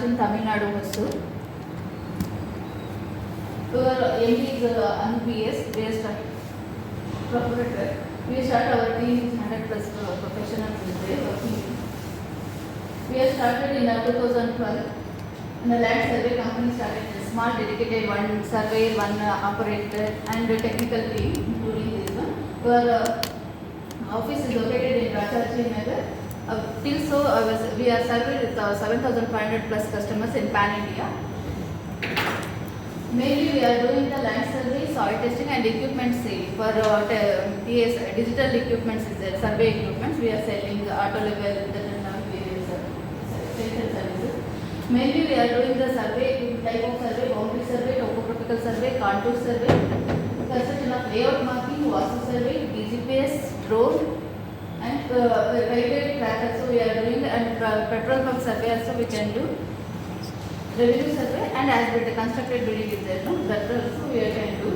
in Tamil Nadu also. Our MD is NPS based proprietor. We start our team is 100 plus professionals working. We have started in 2012. And the land survey company started a small dedicated one surveyor, one operator and a technical team including this one. Our office is located in Rajaji Nagar. Till so we are surveyed with 7,500 plus customers in Pan India. Mainly we are doing the land survey, soil testing and equipment sale. For digital equipment, survey equipment, we are selling auto level, various services. Mainly we are doing the survey, type of survey, boundary survey, topographical survey, contour survey, construction of layout marking, water survey, DGPS, drone and railway track also we are doing, and petrol pump survey also we can do. Revenue survey and as per the constructed building is there, no? That also we can do.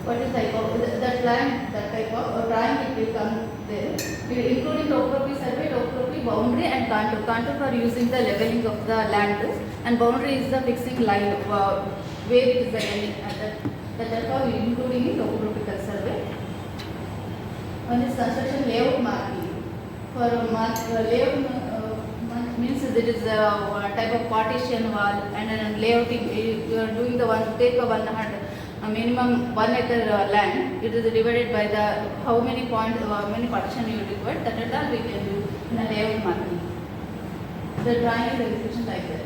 What is type of that land, that type of drawing it will come there. Including topography survey, topography, boundary and contour. Contour for using the leveling of the land and boundary is the fixing line where it is the ending. That how we including in topographical survey. One is construction layout marking. For layout means it is a type of partition wall and layouting. You are doing the one, take a 100 minimum 1 acre land. It is divided by the how many points, many partition you require. That is all we can do in a layout marking. The drawing is execution like that.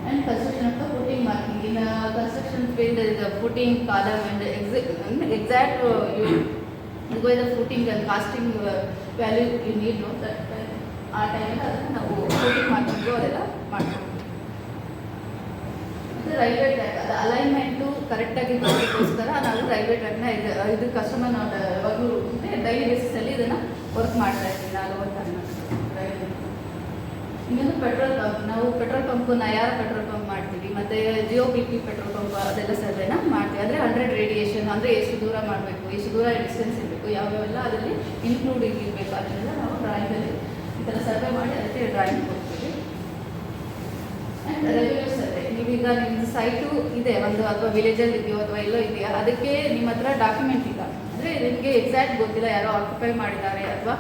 And construction of the footing marking. In a construction field, there is a footing column and exact you go the footing and casting value you need, no? That ಆ ಟೈಮಲ್ಲಿ ಅದನ್ನು ನಾವು ಫೋಟಿಂಗ್ ಮಾಡ್ಕೊಂಡು ಅದೆಲ್ಲ ಮಾಡ್ತೀವಿ. ಇದು railway track, ಅದು alignment ಕರೆಕ್ಟಾಗಿ ಬರೋದಕ್ಕೋಸ್ಕರ ನಾವು ರೈಲ್ವೆ ಟ್ರ್ಯಾಕ್ನ ಇದು ಕಸ್ಟಮರ್ ನಾವು ಯಾವಾಗಲೂ ಡೈಲಿ ಬೇಸಿಸಲ್ಲಿ ಇದನ್ನು ವರ್ಕ್ ಮಾಡ್ತಾ ಇದ್ದೀವಿ 40 ರೈಲ್ವೆ. ಇನ್ನೊಂದು ಪೆಟ್ರೋಲ್ ಪಂಪ್, ನಾವು ಪೆಟ್ರೋಲ್ ಪಂಪ್ ಯಾರು ಪೆಟ್ರೋಲ್ ಪಂಪ್ ಮಾಡ್ತೀವಿ ಮತ್ತು ಜಿಯೋ BP ಪೆಟ್ರೋಲ್ ಪಂಪ್ ಅದೆಲ್ಲ ಸರ್ವೆನ ಮಾಡ್ತೀವಿ. ಅಂದರೆ 100 ರೇಡಿಯೇಷನ್ ಅಂದರೆ ಎಷ್ಟು ದೂರ ಮಾಡಬೇಕು, ಎಷ್ಟು ದೂರ ಡಿಸ್ಟೆನ್ಸ್ ಇರಬೇಕು, ಯಾವ್ಯಾವೆಲ್ಲ ಅದರಲ್ಲಿ ಇನ್ಕ್ಲೂಡ್ ಇರಬೇಕು ಅದನ್ನೆಲ್ಲ ನಾವು ಡ್ರಾಯಿಂಗಲ್ಲಿ ಈ ಥರ ಸರ್ವೆ ಮಾಡಿ ಅದಕ್ಕೆ ಡ್ರಾಯಿಂಗ್ ಕೊಡ್ತೀವಿ. ಆ್ಯಂಡ್ ರೆವಿನ್ಯೂ ಸರ್ವೆ, ನೀವೀಗ ನಿಮ್ಮದು ಸೈಟು ಇದೆ ಒಂದು ಅಥವಾ ವಿಲೇಜಲ್ಲಿ ಇದೆಯೋ ಅಥವಾ ಎಲ್ಲೋ ಇದೆಯಾ, ಅದಕ್ಕೆ ನಿಮ್ಮ ಹತ್ರ ಡಾಕ್ಯುಮೆಂಟ್ ಇಲ್ಲ ಅಂದರೆ ನಿಮಗೆ ಎಕ್ಸಾಕ್ಟ್ ಗೊತ್ತಿಲ್ಲ ಯಾರೋ ಆಕ್ಯುಪೈ ಮಾಡಿದ್ದಾರೆ ಅಥವಾ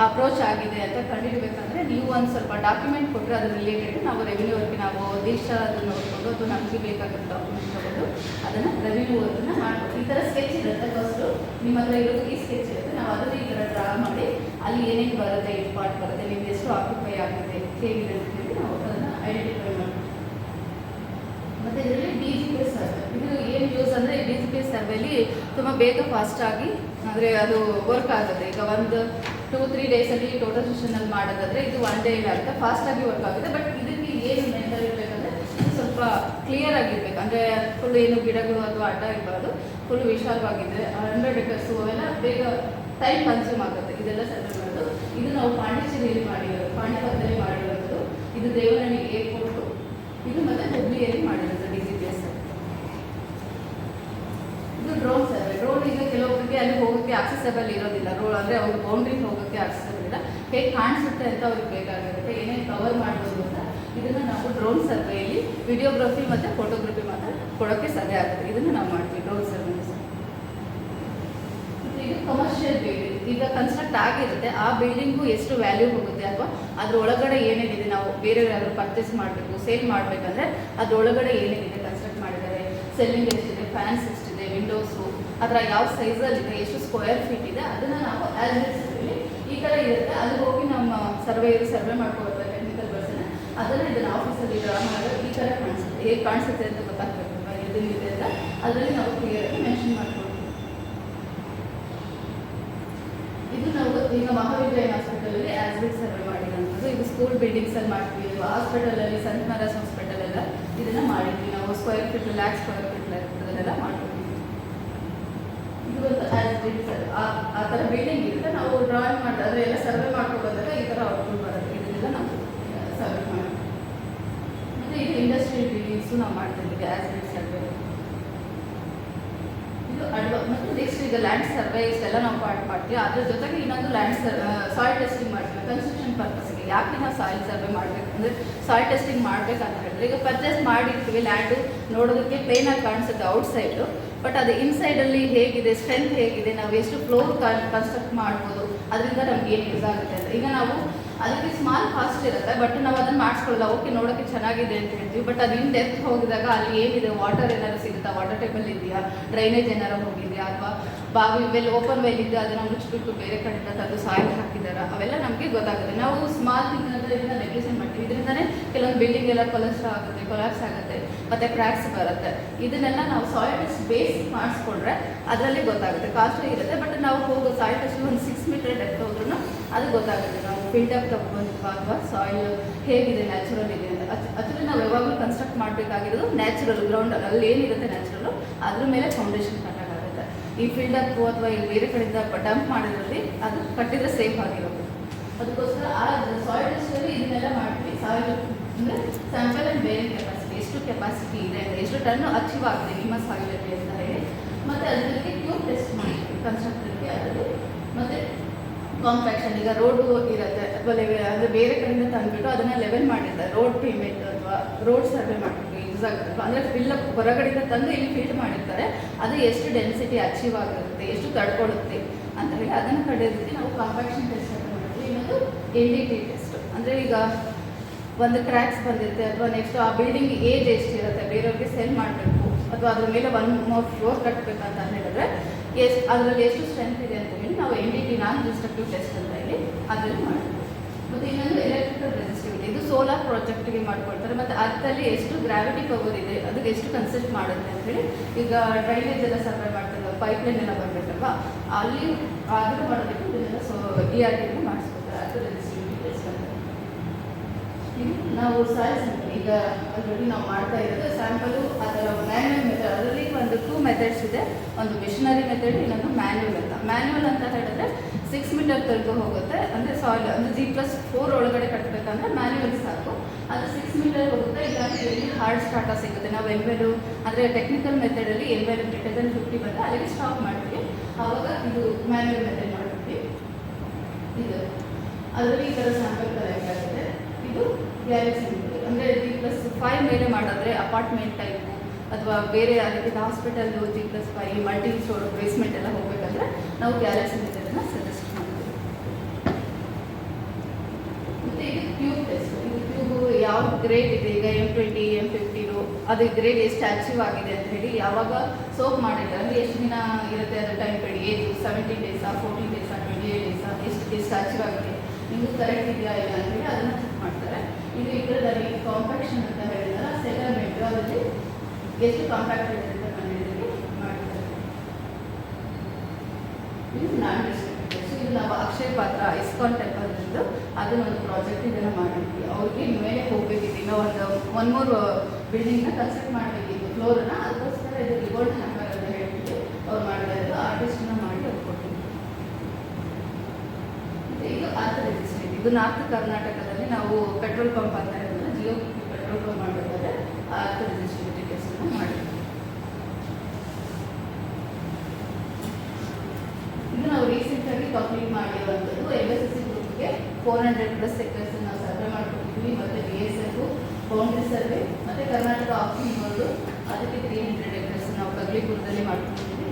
ಅಪ್ರೋಚ್ ಆಗಿದೆ ಅಂತ ಕಂಡುಹಿಡಬೇಕಂದ್ರೆ ನೀವು ಒಂದು ಸ್ವಲ್ಪ ಡಾಕ್ಯುಮೆಂಟ್ ಕೊಟ್ಟರೆ ಅದ್ರ ರಿಲೇಟೆಡ್ ನಾವು ರೆವಿನ್ಯೂ ವರ್ಕ್ ನಾವು ದೀಕ್ಷ ಅದನ್ನು ನೋಡಿಕೊಂಡು ಅಥವಾ ನಮಗೆ ಬೇಕಾಗಿರೋ ಡಾಕ್ಯುಮೆಂಟ್ ತಗೊಂಡು ಅದನ್ನು ರೆವಿನ್ಯೂ ವರ್ಕನ್ನ ಮಾಡ್ಬೋದು. ಈ ಥರ ಸ್ಕೆಚ್ ಇರುತ್ತೆ, ಫಸ್ಟು ನಿಮ್ಮ ಹತ್ರ ಇರೋದು ಈ ಸ್ಕೆಚ್ ಇರುತ್ತೆ, ನಾವು ಅದನ್ನು ಈ ಥರ ಡ್ರಾ ಮಾಡಿ ಅಲ್ಲಿ ಏನೇನು ಬರುತ್ತೆ, ಎಷ್ಟು ಪಾರ್ಟ್ ಬರುತ್ತೆ, ನಿಮ್ಗೆ ಎಷ್ಟು ಆಕ್ಯುಪೈ ಆಗುತ್ತೆ, ಹೇಗಿದೆ ಅಂತ ಹೇಳಿ ನಾವು ಅದನ್ನು ಐಡೆಂಟಿಫೈ ಮಾಡ್ತೀವಿ. ಮತ್ತು ಇದರಲ್ಲಿ DGPS ಸರ್ವೆ, ಇದು ಏನು ಯೂಸ್ ಅಂದರೆ DGPS ಸರ್ವೆಲಿ ತುಂಬ ಬೇಗ ಫಾಸ್ಟಾಗಿ ಅಂದರೆ ಅದು ವರ್ಕ್ ಆಗುತ್ತೆ. ಈಗ ಒಂದು 2-3 ಡೇಸಲ್ಲಿ ಟೋಟಲ್ ಸೆಷನಲ್ಲಿ ಮಾಡೋದಾದರೆ ಇದು 1 ಡೇ ಆಗುತ್ತೆ, ಫಾಸ್ಟಾಗಿ ವರ್ಕ್ ಆಗುತ್ತೆ. ಬಟ್ ಇದಕ್ಕೆ ಏನು ಮೆಂಟಲ್ ಇರಬೇಕಂದ್ರೆ ಸ್ವಲ್ಪ ಕ್ಲಿಯರ್ ಆಗಿರ್ಬೇಕು, ಅಂದರೆ ಫುಲ್ ಏನು ಗಿಡಗಳು ಅಥವಾ ಅಡ್ಡ ಇರಬಾರ್ದು, ಫುಲ್ ವಿಶಾಲವಾಗಿದ್ದರೆ 100 acres ಅವೆಲ್ಲ ಬೇಗ ಟೈಮ್ ಕನ್ಸ್ಯೂಮ್ ಆಗುತ್ತೆ ಇದೆಲ್ಲ ಸರ್ವೆ ಮಾಡೋದು. ಇದು ನಾವು ಪಾಂಡಿಚೇರಿಯಲ್ಲಿ ಮಾಡಿರೋದು, ಪಾಣಿಪತ್ತಲ್ಲಿ ಮಾಡಿರೋದು, ಇದು ದೇವನಹಳ್ಳಿ ಏರ್ಪೋರ್ಟು, ಇದು ಮತ್ತು ಹುಬ್ಳಿಯಲ್ಲಿ ಮಾಡಿರೋದು DGPS. ಇದು ಡ್ರೋನ್ ಸರ್ವೆ. ಡ್ರೋನ್ ಈಗ ಕೆಲವೊಬ್ಬರಿಗೆ ಅಲ್ಲಿ ಹೋಗೋಕ್ಕೆ ಆಕ್ಸೆಸಬಲ್ ಇರೋದಿಲ್ಲ, ರೋಡ್ ಅಂದರೆ ಅವ್ರಿಗೆ ಬೌಂಡ್ರಿಗೆ ಹೋಗೋಕ್ಕೆ ಆಕ್ಸೆಸಬಲ್ ಇಲ್ಲ, ಹೇಗೆ ಕಾಣಿಸುತ್ತೆ ಅಂತ ಅವ್ರಿಗೆ ಬೇಕಾಗಿರುತ್ತೆ, ಏನೇನು ಕವರ್ ಮಾಡ್ಬೋದು ಅಂತ ಇದನ್ನು ನಾವು ಡ್ರೋನ್ ಸರ್ವೆಯಲ್ಲಿ ವಿಡಿಯೋಗ್ರಫಿ ಮತ್ತು ಫೋಟೋಗ್ರಫಿ ಮಾತ್ರ ಕೊಡೋಕ್ಕೆ ಸಾಧ್ಯ ಆಗುತ್ತೆ. ಇದನ್ನು ನಾವು ಮಾಡ್ತೀವಿ ಡ್ರೋನ್ ಸರ್ವೆ. ಇದು ಕಮರ್ಷಿಯಲ್ ಬಿಲ್ಡಿಂಗ್, ಈಗ ಕನ್ಸ್ಟ್ರಕ್ಟ್ ಆಗಿರುತ್ತೆ, ಆ ಬಿಲ್ಡಿಂಗು ಎಷ್ಟು ವ್ಯಾಲ್ಯೂ ಹೋಗುತ್ತೆ ಅಥವಾ ಅದ್ರ ಒಳಗಡೆ ಏನೇನಿದೆ, ನಾವು ಬೇರೆ ಯಾರು ಪರ್ಚೇಸ್ ಮಾಡಬೇಕು, ಸೇಲ್ ಮಾಡಬೇಕಂದ್ರೆ ಅದ್ರೊಳಗಡೆ ಏನೇನಿದೆ, ಕನ್ಸ್ಟ್ರಕ್ಟ್ ಮಾಡಿದ್ದಾರೆ, ಸೆಲ್ಲಿಂಗ್ ಎಷ್ಟಿದೆ, ಫ್ಯಾನ್ಸ್ ಎಷ್ಟಿದೆ, ವಿಂಡೋಸು ಅದರ ಯಾವ ಸೈಜಲ್ಲಿದೆ, ಎಷ್ಟು ಸ್ಕ್ವೇರ್ ಫೀಟ್ ಇದೆ, ಅದನ್ನು ನಾವು ಆಲ್ರೆಡಿ ಈ ಥರ ಇರುತ್ತೆ. ಅಲ್ಲಿ ಹೋಗಿ ನಮ್ಮ ಸರ್ವೇಯರು ಸರ್ವೆ ಮಾಡ್ಕೊಳ್ತಾರೆ, ಟೆಕ್ನಿಕಲ್ ಪರ್ಸನ್, ಅದನ್ನು ಇದನ್ನು ಆಫೀಸಲ್ಲಿ ಡ್ರಾ ಮಾಡೋದು ಈ ಥರ ಕಾಣಿಸುತ್ತೆ, ಹೇಗೆ ಕಾಣಿಸುತ್ತೆ ಅಂತ ಗೊತ್ತಾಗಬೇಕು ಇದರಿಂದ ಅಂತ ಅದರಲ್ಲಿ ನಾವು ಕ್ಲಿಯರಾಗಿ ಮೆನ್ಷನ್ ಮಾಡ್ಕೊಳ್ತೀವಿ. ಇದು ನಾವು ಈಗ ಮಹಾವಿದ್ಯಾಲಯ ಹಾಸ್ಪಿಟಲಲ್ಲಿ ಆಸ್ಬಿಟ್ ಸರ್ವೆ ಮಾಡಿರೋಂಥದ್ದು. ಇದು ಸ್ಕೂಲ್ ಬಿಲ್ಡಿಂಗ್ಸಲ್ಲಿ ಮಾಡ್ತೀವಿ, ಹಾಸ್ಪಿಟಲಲ್ಲಿ ಸಂತ ಮರಾಸ್ ಹಾಸ್ಪಿಟಲ್ ಎಲ್ಲ ಇದನ್ನು ಮಾಡಿದ್ವಿ ನಾವು. Square feet lac square feet ಅದನ್ನೆಲ್ಲ ಮಾಡ್ತೀವಿ. ಇದು ಒಂದು ಆಸ್ಬಿಟ್ ಸರ್ವೆ, ಆ ಥರ ಬಿಲ್ಡಿಂಗ್ ಇರುತ್ತೆ, ನಾವು ಡ್ರಾಯಿಂಗ್ ಮಾಡಿ ಅದರೆಲ್ಲ ಸರ್ವೆ ಮಾಡ್ಕೊಂಡು ಬಂದಾಗ ಈ ಥರ ಔಟ್ಪುಟ್ ಬರುತ್ತೆ. ಇದನ್ನೆಲ್ಲ ನಾವು ಸರ್ವೆ ಮಾಡ್ತೀವಿ. ಮತ್ತು ಇದು ಇಂಡಸ್ಟ್ರಿಯಲ್ ಬಿಲ್ಡಿಂಗ್ಸು ನಾವು ಮಾಡ್ತಿದ್ದೀವಿ ಆಸ್ಬಿಟ್ ಸರ್ವೆ. ಇದು ಮತ್ತು ನೆಕ್ಸ್ಟ್ ಈಗ ಲ್ಯಾಂಡ್ ಸರ್ವೆ ಇಷ್ಟೆಲ್ಲ ನಾವು ಮಾಡ್ತೀವಿ. ಅದ್ರ ಜೊತೆಗೆ ಇನ್ನೊಂದು ಲ್ಯಾಂಡ್ ಸಾಯಿಲ್ ಟೆಸ್ಟಿಂಗ್ ಮಾಡ್ತೀವಿ ಕನ್ಸ್ಟ್ರಕ್ಷನ್ ಪರ್ಪಸ್ಗೆ. ಯಾಕೆ ನಾವು ಸಾಯಿಲ್ ಸರ್ವೆ ಮಾಡಬೇಕು ಅಂದರೆ ಸಾಯಿಲ್ ಟೆಸ್ಟಿಂಗ್ ಮಾಡಬೇಕಂತ ಹೇಳಿದ್ರೆ, ಈಗ ಪರ್ಚೇಸ್ ಮಾಡಿರ್ತೀವಿ, ಲ್ಯಾಂಡು ನೋಡೋದಕ್ಕೆ ಪ್ಲೇನಾಗಿ ಕಾಣಿಸುತ್ತೆ ಔಟ್ಸೈಡು, ಬಟ್ ಅದು ಇನ್ಸೈಡಲ್ಲಿ ಹೇಗಿದೆ, ಸ್ಟ್ರೆಂತ್ ಹೇಗಿದೆ, ನಾವು ಎಷ್ಟು ಫ್ಲೋರ್ ಕನ್ಸ್ಟ್ರಕ್ಟ್ ಮಾಡ್ಬೋದು, ಅದರಿಂದ ನಮ್ಗೆ ಏನು ಯೂಸ್ ಆಗುತ್ತೆ ಅಂತ. ಈಗ ನಾವು ಅದಕ್ಕೆ ಸ್ಮಾಲ್ ಕಾಸ್ಟ್ ಇರುತ್ತೆ, ಬಟ್ ನಾವು ಅದನ್ನು ಮಾಡಿಸ್ಕೊಳ್ಳಲ್ಲ. ಓಕೆ ನೋಡೋಕ್ಕೆ ಚೆನ್ನಾಗಿದೆ ಅಂತ ಹೇಳ್ತೀವಿ, ಬಟ್ ಅದು ಇನ್ ಡೆಪ್ತ್ ಹೋಗಿದಾಗ ಅಲ್ಲಿ ಏನಿದೆ, ವಾಟರ್ ಏನಾದ್ರು ಸಿಗುತ್ತಾ, ವಾಟರ್ ಟೇಬಲ್ ಇದೆಯಾ, ಡ್ರೈನೇಜ್ ಏನಾರು ಹೋಗಿದೆಯಾ, ಅಥವಾ ಬಾವಿ ವೆಲ್ ಓಪನ್ ವೆಲ್ ಇದೆ ಅದನ್ನು ಮುಚ್ಚಿಬಿಟ್ಟು ಬೇರೆ ಕಡೆಯಿಂದ ತಂದು ಸಾಯಿಲ್ ಹಾಕಿದಾರ, ಅವೆಲ್ಲ ನಮಗೆ ಗೊತ್ತಾಗುತ್ತೆ. ನಾವು ಸ್ಮಾಲ್ ಥಿಂಗ್ ಇದರಿಂದ ನೆಗ್ಲಿಜೆಂಟ್ ಮಾಡ್ತೀವಿ. ಇದರಿಂದನೇ ಕೆಲವೊಂದು ಬಿಲ್ಡಿಂಗ್ ಎಲ್ಲ ಕೊಲಾಪ್ಸ್ ಆಗುತ್ತೆ, ಮತ್ತು ಕ್ರ್ಯಾಕ್ಸ್ ಬರುತ್ತೆ. ಇದನ್ನೆಲ್ಲ ನಾವು ಸಾಯಿಲ್ ಟೆಸ್ಟ್ ಬೇಸ್ ಮಾಡಿಸ್ಕೊಂಡ್ರೆ ಅದರಲ್ಲಿ ಗೊತ್ತಾಗುತ್ತೆ. ಕಾಸ್ಟ್ಲಿ ಇರುತ್ತೆ, ಬಟ್ ನಾವು ಹೋಗೋ ಸಾಯಿಲ್ ಟೆಸ್ಟ್ ಒಂದು 6 ಮೀಟರ್ ಡೆಪ್ತ್ ಹೋದ್ರೂ ಅದು ಗೊತ್ತಾಗುತ್ತೆ. ನಾವು ಫಿಲ್ಟರ್ ತಗೊಂಡ್ವಾ ಅಥವಾ ಸಾಯಿಲ್ ಹೇಗಿದೆ, ನ್ಯಾಚುರಲ್ ಇದೆ ಅಂತ. ಆ್ಯಕ್ಚುಲಿ ನಾವು ಯಾವಾಗಲೂ ಕನ್ಸ್ಟ್ರಕ್ಟ್ ಮಾಡಬೇಕಾಗಿರೋದು ನ್ಯಾಚುರಲ್ ಗ್ರೌಂಡ್, ಅಲ್ಲಿ ಏನಿರುತ್ತೆ ನ್ಯಾಚುರಲ್ಲು ಅದ್ರ ಮೇಲೆ ಫೌಂಡೇಶನ್ ಕಟ್ಟಾಗುತ್ತೆ. ಈ ಫಿಲ್ಡಪ್ಪು ಅಥವಾ ಈ ಬೇರೆ ಕಡೆಯಿಂದ ಡಂಪ್ ಮಾಡಿದ್ರಲ್ಲಿ ಅದು ಕಟ್ಟಿದ್ರೆ ಸೇಫ್ ಆಗಿರೋದು. ಅದಕ್ಕೋಸ್ಕರ ಆ ಸಾಯಿಲ್ ಟೆಸ್ಟಲ್ಲಿ ಇದನ್ನೆಲ್ಲ ಮಾಡ್ತೀವಿ. ಸಾಯಿಲ್ ಅಂದರೆ ಸ್ಯಾಂಪಲ್ ಆ್ಯಂಡ್ ಬೇರೆ ಕೆಪಾಸಿಟಿ, ಎಷ್ಟು ಕೆಪಾಸಿಟಿ ಇದೆ ಅಂತ, ಎಷ್ಟು ಟನ್ನು ಅಚೀವ್ ಆಗಿದೆ ನಿಮ್ಮ ಸಾಯಿಲಲ್ಲಿ ಅಂತ ಹೇಳಿ, ಮತ್ತು ಅದಕ್ಕೆ ಟ್ಯೂಬ್ ಟೆಸ್ಟ್ ಮಾಡ್ತೀವಿ ಕನ್ಸ್ಟ್ರಕ್ಟರ್ಗೆ. ಅದರಲ್ಲಿ ಮತ್ತು ಕಾಂಪ್ಯಾಕ್ಷನ್, ಈಗ ರೋಡು ಇರುತ್ತೆ ಅಥವಾ ಅಂದರೆ ಬೇರೆ ಕಡೆಯಿಂದ ತಂದುಬಿಟ್ಟು ಅದನ್ನು ಲೆವೆಲ್ ಮಾಡಿರ್ತಾರೆ, ರೋಡ್ ಪೇಮೆಂಟ್ ಅಥವಾ ರೋಡ್ ಸರ್ವೆ ಮಾಡಬೇಕು ಯೂಸ್ ಆಗುತ್ತೆ. ಅಂದರೆ ಫಿಲ್ಲಪ್ ಹೊರಗಡೆಯಿಂದ ತಂದು ಇಲ್ಲಿ ಫಿಲ್ಡ್ ಮಾಡಿರ್ತಾರೆ, ಅದು ಎಷ್ಟು ಡೆನ್ಸಿಟಿ ಅಚೀವ್ ಆಗಿರುತ್ತೆ, ಎಷ್ಟು ತಡ್ಕೊಳ್ಳುತ್ತೆ ಅಂತ ಹೇಳಿ ಅದನ್ನು ಕಡಿಯೋದಕ್ಕೆ ನಾವು ಕಾಂಪ್ಯಾಕ್ಷನ್ ಟೆಸ್ಟ್ ಅಂತ ಮಾಡ್ತೀವಿ. ಇನ್ನೊಂದು NDT ಟೆಸ್ಟ್, ಅಂದರೆ ಈಗ ಒಂದು ಕ್ರ್ಯಾಕ್ಸ್ ಬಂದಿರುತ್ತೆ ಅಥವಾ ನೆಕ್ಸ್ಟ್ ಆ ಬಿಲ್ಡಿಂಗ್ ಏಜ್ ಎಷ್ಟಿರುತ್ತೆ, ಬೇರೆಯವ್ರಿಗೆ ಸೆಲ್ ಮಾಡಬೇಕು ಅಥವಾ ಅದ್ರ ಮೇಲೆ 1 more ಫ್ಲೋರ್ ಕಟ್ಟಬೇಕಂತ ಹೇಳಿದ್ರೆ ಅದರಲ್ಲಿ ಎಷ್ಟು ಸ್ಟ್ರೆಂತ್ ಇದೆ ಅಂತ ಹೇಳಿ ನಾವು NDT ನಾನ್ ಡಿಸ್ಟ್ರಕ್ಟಿವ್ ಟೆಸ್ಟ್ ಅಂತ ಹೇಳಿ ಅದರಲ್ಲಿ ಮಾಡ್ತೀವಿ. ಮತ್ತು ಇನ್ನೊಂದು ಎಲೆಕ್ಟ್ರಿಕಲ್ ರೆಸಿಸ್ಟಿವಿಟಿ, ಇದು ಸೋಲಾರ್ ಪ್ರಾಜೆಕ್ಟ್ಗೆ ಮಾಡ್ಕೊಳ್ತಾರೆ. ಮತ್ತು ಅದರಲ್ಲಿ ಎಷ್ಟು ಗ್ರಾವಿಟಿ ಪವರ್ ಇದೆ, ಅದಕ್ಕೆ ಎಷ್ಟು ಕನ್ಸಿಸ್ಟ್ ಮಾಡುತ್ತೆ ಅಂತ ಹೇಳಿ. ಈಗ ಡ್ರೈನೇಜ್ ಎಲ್ಲ ಸರ್ವೆ ಮಾಡ್ತಾರೆ, ಪೈಪ್ಲೈನ್ ಎಲ್ಲ ಬರಬೇಕಲ್ವಾ, ಅಲ್ಲಿ ಆದರೂ ಮಾಡೋದಕ್ಕೆ ಇದನ್ನೆಲ್ಲ ERT ಮಾಡಿಸ್ಕೊತಾರೆ. ಅದು ರೆಸಿಸ್ಟಿವಿಟಿ ಟೆಸ್ಟ್ ಅಂತ. ನಾವು ಸಾಯಿಲ್ ಸ್ಯಾಂಪಲ್ ಈಗ ಆಲ್ರೆಡಿ ನಾವು ಮಾಡ್ತಾ ಇರೋದು ಸ್ಯಾಂಪಲು ಅದರ ಮ್ಯಾನ್ಯುವಲ್ ಮೆಥಡ್. ಅದರಲ್ಲಿ ಒಂದು 2 ಮೆಥಡ್ಸ್ ಇದೆ, ಒಂದು ಮಿಷನರಿ ಮೆಥಡ್, ಇನ್ನೊಂದು ಮ್ಯಾನ್ಯುವಲ್ ಅಂತ. ಮ್ಯಾನ್ಯುವಲ್ ಅಂತ ಹೇಳಿದ್ರೆ 6 ಮೀಟರ್ ತನಕ ಹೋಗುತ್ತೆ, ಅಂದರೆ ಸಾಯಿಲ್ ಅಂದರೆ G+4 ಒಳಗಡೆ ಕಟ್ಟಬೇಕಂದ್ರೆ ಮ್ಯಾನ್ಯುವಲ್ ಸಾಕು. ಅದು 6 ಮೀಟರ್ ಹೋಗುತ್ತೆ. ಇಲ್ಲಾಂದರೆ ಎಲ್ಲಿ ಹಾರ್ಡ್ ಸ್ಟಾರ್ಟ ಸಿಗುತ್ತೆ, ನಾವು ಎನ್ವೆಲು ಅಂದರೆ ಟೆಕ್ನಿಕಲ್ ಮೆಥಡಲ್ಲಿ ಎನ್ವೆಲು ಗ್ರೇಟರ್ ದೆನ್ 50 ಬಂದರೆ ಅಲ್ಲಿಗೆ ಸ್ಟಾಪ್ ಮಾಡ್ತೀವಿ. ಆವಾಗ ಇದು ಮ್ಯಾನ್ಯುವಲ್ ಮೆಥಡ್ ಮಾಡ್ತೀವಿ. ಇದು ಅದರಲ್ಲಿ ಈ ಥರ ಸ್ಯಾಂಪಲ್ ಕಲೆಕ್ಟ್ ಆಗುತ್ತೆ. ಇದು ಗ್ಯಾಲಕ್ಸಿ ಮೆಥಡ್, ಅಂದರೆ G+5 ಮೇಲೆ ಮಾಡಿದ್ರೆ ಅಪಾರ್ಟ್ಮೆಂಟ್ ಟೈಪು ಅಥವಾ ಬೇರೆ ಅದಕ್ಕೆ hospital G+5 multi store basement ಎಲ್ಲ ಹೋಗಬೇಕಂದ್ರೆ ನಾವು ಗ್ಯಾಲಕ್ಸಿ ಮೆಥಡನ್ನು ಸಜೆಸ್ಟ್ ಮಾಡ್ತೀವಿ. ಮತ್ತು ಇದು ಟ್ಯೂಬ್ ಟೆಸ್ಟ್. ಇದು ಟ್ಯೂಬು ಯಾವ ಗ್ರೇಡ್ ಇದೆ, ಈಗ M20 M15 ಅದು ಗ್ರೇಡ್ ಎಷ್ಟು ಅಚೀವ್ ಆಗಿದೆ ಅಂತ ಹೇಳಿ, ಯಾವಾಗ ಸೋಪ್ ಮಾಡಿದ್ದಾರೆ ಅಂದರೆ ಎಷ್ಟು ದಿನ ಇರುತ್ತೆ ಅದು ಟೈಮ್ ಪೀರಿಯಡ್, ಏಜು 17 ಡೇಸಾ 14 ಡೇಸಾ 28 ಡೇಸಾ ಎಷ್ಟು ಅಚೀವ್ ಆಗಿದೆ, ನಿಮಗೂ ಕರೆಕ್ಟ್ ಇದೆಯಾ ಇಲ್ಲ ಅಂತೇಳಿ ಅದನ್ನು ಚೆಕ್ ಮಾಡ್ತಾರೆ. ಇದು ಇದರಲ್ಲಿ ಕಾಂಪ್ಯಾಕ್ಷನ್ ಅಂತ ಹೇಳಿದ್ರೆ ಸೆಟಲ್ಮೆಂಟ್, ಅದರಲ್ಲಿ ಎಷ್ಟು ಕಾಂಪ್ಯಾಕ್ಟ್ ಇದೆ ಅಂತ ಕಂಡುಹಿಡಿದು ಮಾಡ್ತಾರೆ. ಇದು ನಾನ್ ಡಿಸ್ಟ್ರಕ್ಟಿವ್ ಟೆಸ್ಟ್. ಇದು ನಾವು ಅಕ್ಷಯ ಪಾತ್ರ ಇಸ್ಕಾನ್ ಟೆಂಪಲ್ ಇದ್ದು ಅದನ್ನೊಂದು ಪ್ರಾಜೆಕ್ಟ್ ಇದನ್ನು ಮಾಡಿದ್ವಿ. ಅವ್ರಿಗೆ ಮೇಲೆ ಹೋಗಬೇಕಿತ್ತು, ಇನ್ನೂ ಒಂದು 1 more ಬಿಲ್ಡಿಂಗ್ನ ಕನ್ಸ್ಟ್ರಕ್ಟ್ ಮಾಡಬೇಕಿತ್ತು ಫ್ಲೋರನ್ನ. ಅದಕ್ಕೋಸ್ಕರ ಇದು ರಿವೋಲ್ಟ್ ಹ್ಯಾಂಗರ್ ಅಂತ ಹೇಳ್ಬಿಟ್ಟು ಅವ್ರು ಮಾಡ್ತಾ ಇದ್ದು ಆ ಟೆಸ್ಟನ್ನ ಮಾಡಿ ಅವ್ರು ಕೊಟ್ಟಿದ್ದು. ಮತ್ತು ಇದು ಅರ್ಥ ರೆಜಿಸ್ಟ್ರೇಟ್, ಇದು ನಾರ್ತ್ ಕರ್ನಾಟಕದಲ್ಲಿ ನಾವು ಪೆಟ್ರೋಲ್ ಪಂಪ್ ಅಂತ ಹೇಳಿದ್ರೆ ಜಿಯೋ ಪೆಟ್ರೋಲ್ ಪಂಪ್ ಮಾಡಬೇಕಾದ್ರೆ ಅರ್ಥ ರೆಜಿಸ್ಟ್ರೇಟಿವ್ ಟೆಸ್ಟನ್ನು ಮಾಡಿದ್ವಿ. ಇದು ನಾವು ರೀಸೆಂಟಾಗಿ ಕಂಪ್ಲೀಟ್ ಮಾಡಿರುವಂಥದ್ದು. MSSC ಗ್ರೂಪ್ಗೆ 400+ ಎಕರ್ಸ್ ನಾವು ಸರ್ವೆ ಮಾಡ್ಕೊಟ್ಟಿದ್ವಿ. ಮತ್ತು BSF ಬೌಂಡ್ರಿ ಸರ್ವೆ ಮತ್ತು ಕರ್ನಾಟಕ ಆಫೀಸ್ ಬೋರ್ಡು ಅದಕ್ಕೆ 300 ಎಕರ್ಸ್ ನಾವು ಕಗ್ಲಿಪುರದಲ್ಲಿ ಮಾಡ್ಕೊಂಡಿದ್ವಿ.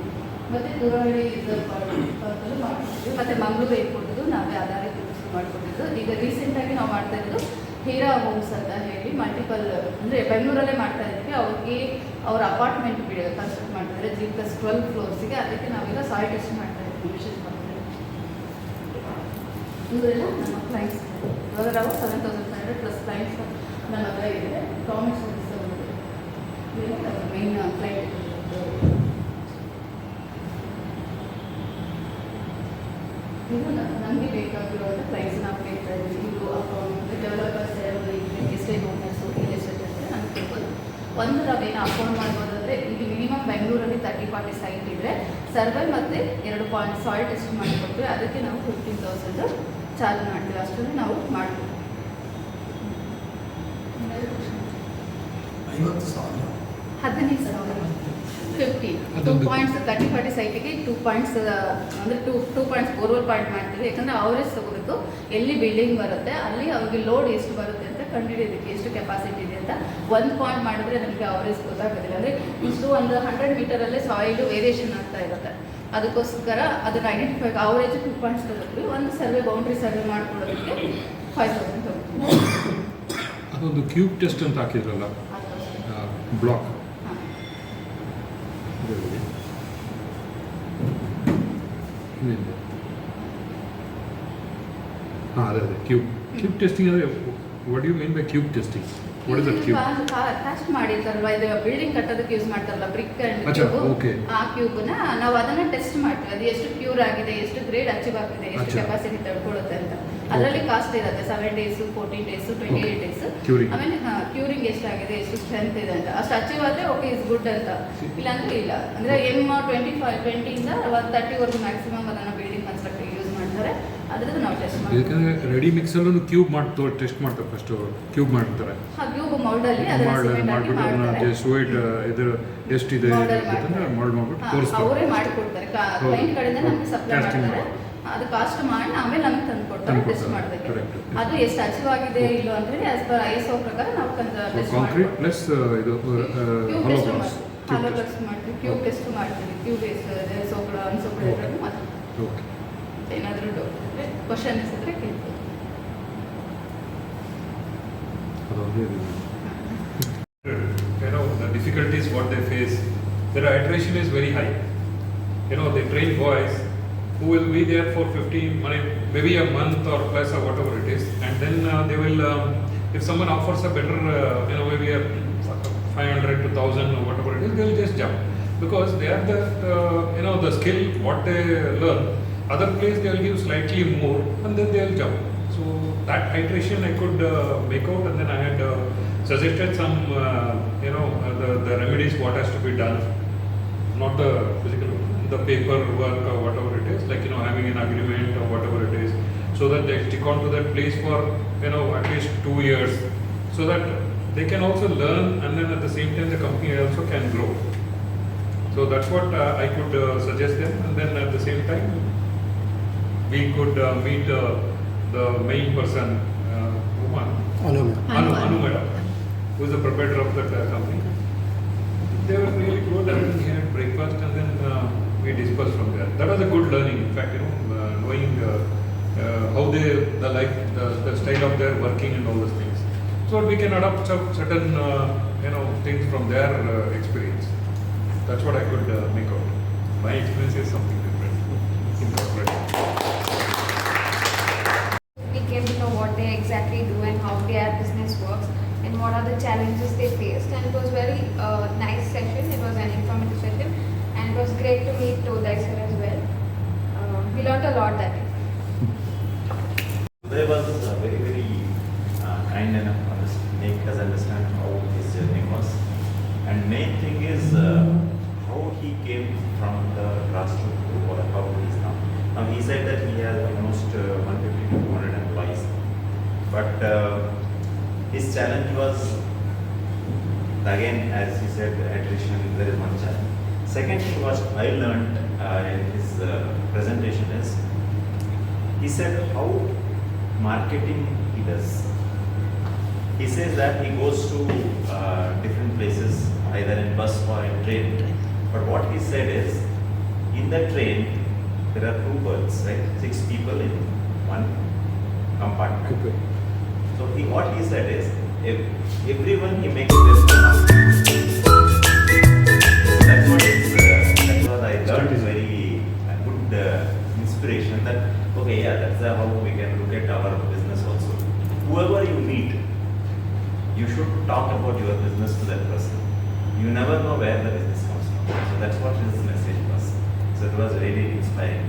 ಮತ್ತು ದೂರಹಳ್ಳಿ ರಿಸರ್ವ್ ಪಾರ್ಕಲ್ಲೂ ಮಾಡ್ಕೊಂಡಿದ್ವಿ. ಮತ್ತು ಮಂಗಳೂರು ಏರ್ಪೋರ್ಟ್ದು ನಾವೇ ಆಧಾರಿತ ಮಾಡ್ಕೊಂಡಿದ್ದು. ಈಗ ರೀಸೆಂಟಾಗಿ ನಾವು ಮಾಡ್ತಾ ಇರೋದು ಹೀರಾ ಹೋಮ್ಸ್ ಅಂತ ಹೇಳಿ ಮಲ್ಟಿಪಲ್, ಅಂದರೆ ಬೆಂಗಳೂರಲ್ಲೇ ಮಾಡ್ತಾ ಇದ್ವಿ. ಅವ್ರಿಗೆ ಅವ್ರ ಅಪಾರ್ಟ್ಮೆಂಟ್ ಕನ್ಸ್ಟ್ರಕ್ಟ್ ಮಾಡ್ತಿದ್ದಾರೆ G+12 ಫ್ಲೋರ್ಸಿಗೆ. ಅದಕ್ಕೆ ನಾವೀಗ ಸಾಯಿಲ್ ಟೆಸ್ಟ್ ಮಾಡ್ತಾ ಇದ್ವಿ ಮಿಷನ್ ಬಂದರೆ. ಇವರೆಲ್ಲ ನಮ್ಮ ಕ್ಲೈಂಟ್ಸ್. ಇವಾಗ ನಾವು 7500+ ಕ್ಲೈಂಟ್ಸ್ ನನ್ನ ಹತ್ರ ಇದೆ. Government service main client. ಇದು ನಮಗೆ ಬೇಕಾಗಿರುವಂಥ ಕ್ಲೈಂಟ್ಸ್ ನಾವು ಕೇಳ್ತಾ ಇದ್ದೀವಿ. ಇದು account developers estate owners real estate ಅಂದರೆ ನಮ್ಗೆ ಕೇಳ್ಬೋದು. ಒಂದು ನಾವೇನು ಅಕೌಂಟ್ ಮಾಡ್ಬೋದು ಅಂದರೆ ಈಗ ಮಿನಿಮಮ್ ಬೆಂಗಳೂರಲ್ಲಿ 30-40 ಸೈಟ್ ಇದ್ದರೆ ಸರ್ವೆ ಮತ್ತು 2 ಪಾಯಿಂಟ್ ಸಾಯಿಲ್ ಟೆಸ್ಟ್ ಮಾಡಿಕೊಡ್ತೀವಿ. ಅದಕ್ಕೆ ನಾವು 15,000 ಚಾರ್ಜ್ ಮಾಡ್ತೀವಿ. ಅಷ್ಟರಲ್ಲಿ ನಾವು ಮಾಡ್ತೀವಿ. 15,000 50 2 ಅದೊಂದು ಪಾಯಿಂಟ್ಸ್ 30-40 ಸೈಟಿಗೆ 2 ಪಾಯಿಂಟ್ಸ್ ಅಂದರೆ ಟೂ ಪಾಯಿಂಟ್ಸ್ ಬೋರ್ವೆಲ್ ಪಾಯಿಂಟ್ ಮಾಡ್ತೀವಿ. ಯಾಕಂದರೆ ಅವರೇಜ್ ತಗೋಬೇಕು, ಎಲ್ಲಿ ಬಿಲ್ಡಿಂಗ್ ಬರುತ್ತೆ ಅಲ್ಲಿ ಅವ್ರಿಗೆ ಲೋಡ್ ಎಷ್ಟು ಬರುತ್ತೆ ಅಂತ ಕಂಡುಹಿಡಿಯೋದಕ್ಕೆ, ಎಷ್ಟು ಕೆಪಾಸಿಟಿ ಇದೆ ಅಂತ. 1 ಪಾಯಿಂಟ್ ಮಾಡಿದ್ರೆ ನಮಗೆ ಅವರೇಜ್ ಗೊತ್ತಾಗೋದಿಲ್ಲ. ಅಂದರೆ ಇಷ್ಟು ಒಂದು 100 ಮೀಟರಲ್ಲೇ ಸಾಯಿಲು ವೇರಿಯೇಷನ್ ಆಗ್ತಾ ಇರುತ್ತೆ. ಅದಕ್ಕೋಸ್ಕರ ಅದನ್ನು ಐಡೆಂಟಿಫೈ ಅವರೇಜ್ 2 ಪಾಯಿಂಟ್ಸ್ ತಗೋತೀವಿ. ಒಂದು ಸರ್ವೆ ಬೌಂಡ್ರಿ ಸರ್ವೆ ಮಾಡ್ಕೊಳ್ಳೋದಕ್ಕೆ 5000 ತಗೋತೀವಿ. ಅದೊಂದು ಕ್ಯೂಬ್ ಟೆಸ್ಟ್ ಅಂತ ಹಾಕಿದ್ರಲ್ಲ ಬ್ಲಾಕ್, ಹಾಂ ಅದೇ ಕ್ಯೂಬ್ ಟೆಸ್ಟಿಂಗ್ ಅಂದರೆ what you mean by cube testing? What is that cube? Cast ಮಾಡಿರ್ತಾರಲ್ವ, ಇದು ಬಿಲ್ಡಿಂಗ್ ಕಟ್ಟೋದಕ್ಕೆ ಯೂಸ್ ಮಾಡ್ತಾರಲ್ಲ ಬ್ರಿಕ್ ಅಂಡ್ ಅಚ್ಚಾ, ಕ್ಯೂಬ್, ಓಕೆ. ಆ ಕ್ಯೂಬ್ನ ನಾವು ಅದನ್ನ ಟೆಸ್ಟ್ ಮಾಡ್ತೀವಿ. ಅದು ಎಷ್ಟು ಕ್ಯೂರ್ ಆಗಿದೆ, ಎಷ್ಟು ಗ್ರೇಡ್ ಅಚೀವ್ ಆಗಿದೆ, ಎಷ್ಟು ಅಚ್ಚಾ. ಕೆಪಾಸಿಟಿ ತಡ್ಕೊಳ್ಳುತ್ತೆ ಅಂತ. ಅದರಲ್ಲಿ ಕಾಸ್ಟ್ ಇರುತ್ತೆ 7 days, 14 days, 28 days. Curing. ಆಮೇಲೆ ಕ್ಯೂರಿಂಗ್ ಎಷ್ಟಾಗಿದೆ, ಎಷ್ಟು ಸ್ಟ್ರೆಂತ್ ಇದೆ ಅಂತ. ಅಷ್ಟು ಅಚೀವ್ ಆದರೆ ಓಕೆ ಇಸ್ ಗುಡ್ ಅಂತ, ಇಲ್ಲಾಂದ್ರೆ ಇಲ್ಲ. ಅಂದರೆ M20 ಇಂದ 30ವರೆಗೂ ಮ್ಯಾಕ್ಸಿಮಮ್ ಅದನ್ನು ಬಿಲ್ಡಿಂಗ್ ಕನ್ಸ್ಟ್ರಕ್ಟಿಗೆ ಯೂಸ್ ಮಾಡ್ತಾರೆ. ಅದ್ರದ್ದು ನಾವು ಟೆಸ್ಟ್ ಮಾಡ್ತೀವಿ. ಯಾಕಂದರೆ ರೆಡಿ ಮಿಕ್ಸಲ್ಲೂ ಕ್ಯೂಬ್ ಮಾಡಿ ಟೆಸ್ಟ್ ಮಾಡ್ತಾರೆ, ಫಸ್ಟು ಕ್ಯೂಬ್ ಮಾಡ್ತಾರೆ. ಕ್ಯೂಬ್ ಮೌಲ್ಡಲ್ಲಿ ಅದನ್ನು ಸಿಮೆಂಟ್ ಹಾಕಿ ಮಾಡ್ತಾರೆ. ಸ್ವೈಟ್ ಇದ್ರ ಎಷ್ಟಿದೆ ಅಂತಂದ್ರೆ ಮೋಲ್ಡ್ ಮಾಡ್ಬಿಟ್ಟು ತೋರಿಸ್ತಾರೆ. ಅವರೇ ಮಾಡಿಕೊಡ್ತಾರೆ, ಕ್ಲೈಂಟ್ ಕಡೆಯಿಂದ ನಮಗೆ ಸಪ್ಲೈ ಮಾಡ್ತಾರೆ. ಅದು ಕಾಸ್ಟ್ ಮಾಡಿ ಆಮೇಲೆ ನಮಗೆ ತಂದು ಕೊಡ್ತಾರೆ ಟೆಸ್ಟ್ ಮಾಡೋದಕ್ಕೆ. ಅದು ಎಷ್ಟು ಅಚೀವ್ ಆಗಿದೆ ಇಲ್ಲೋ ಅಂದರೆ ಆಸ್ ಪರ್ ISO ಪ್ರಕಾರ ನಾವು ಟೆಸ್ಟ್ ಕಾಂಕ್ರೀಟ್ ಪ್ಲಸ್ ಇದು ಕ್ಯೂಬ್ ಹಾಲೋ ಟೆಸ್ಟ್ ಬ್ಲಾಕ್ಸ್, ಹಾಲೋ ಬ್ಲಾಕ್ಸ್ ಮಾಡ್ತೀವಿ, ಕ್ಯೂಬ್ ಟೆಸ್ಟ್ ಮಾಡ್ತೀವಿ. ಕ್ಯೂಬ್ ಎಷ್ಟು ಸೋಕಳ ಅನ್ಸೋಕಳ ಇರೋದು ಮಾಡ್ತೀವಿ. ಓಕೆ. ಏನಾದರೂ ಡೌಟ್ ಇದ್ದರೆ ಕ್ವಶನ್ ಇದ್ದರೆ ಕೇಳ್ತೀವಿ. The difficulties what they face, their iteration is very high. They train boys who will be there for 15, maybe a month or plus or whatever it is, and then they will, if someone offers a better, maybe a 500 to 1000 or whatever it is, they will just jump because they have that, the skill what they learn. Other place they will give slightly more and then they will jump. So that iteration I could make out, and then I had suggested some, the remedies what has to be done, not the physical, the paperwork or whatever it is, like having an agreement or whatever it is, so that they stick on to that place for at least 2 years, so that they can also learn, and then at the same time the company also can grow. So that's what I could suggest them, and then at the same time we could meet the main person, Anu madam, who is the proprietor of that company. They were really good, and we had breakfast, and then we discussed from there. That was a good learning, in fact, knowing how the life, the style of their working and all those things. So we can adopt some certain things from their experience. That's what I could make out. My experience is something different in corporate. We came to know what they exactly do and how their business works and what are the challenges they faced, and it was very nice session. It was an informative session, and it was great to meet Todai sir as well. We learned a lot that day. Uday was very, very kind enough to make us understand how his journey was, and main thing is how he came from the grassroots to how he is now. Now he said that he has almost 150 to 200 employees, but his challenge was, again, as he said, attrition. There is one challenge. Second thing was I learned in his presentation is, he said how marketing he does. He says that he goes to different places, either in bus or in train. But what he said is, in the train there are 2 berths, right? 6 people in one compartment. Okay. So what he said is, everyone he makes this that's what I learned is very good inspiration, that okay, yeah, that's how we can look at our business also. Whoever you meet, you should talk about your business to that person. You never know where the business comes from. So that's what his message was. So it was really inspiring.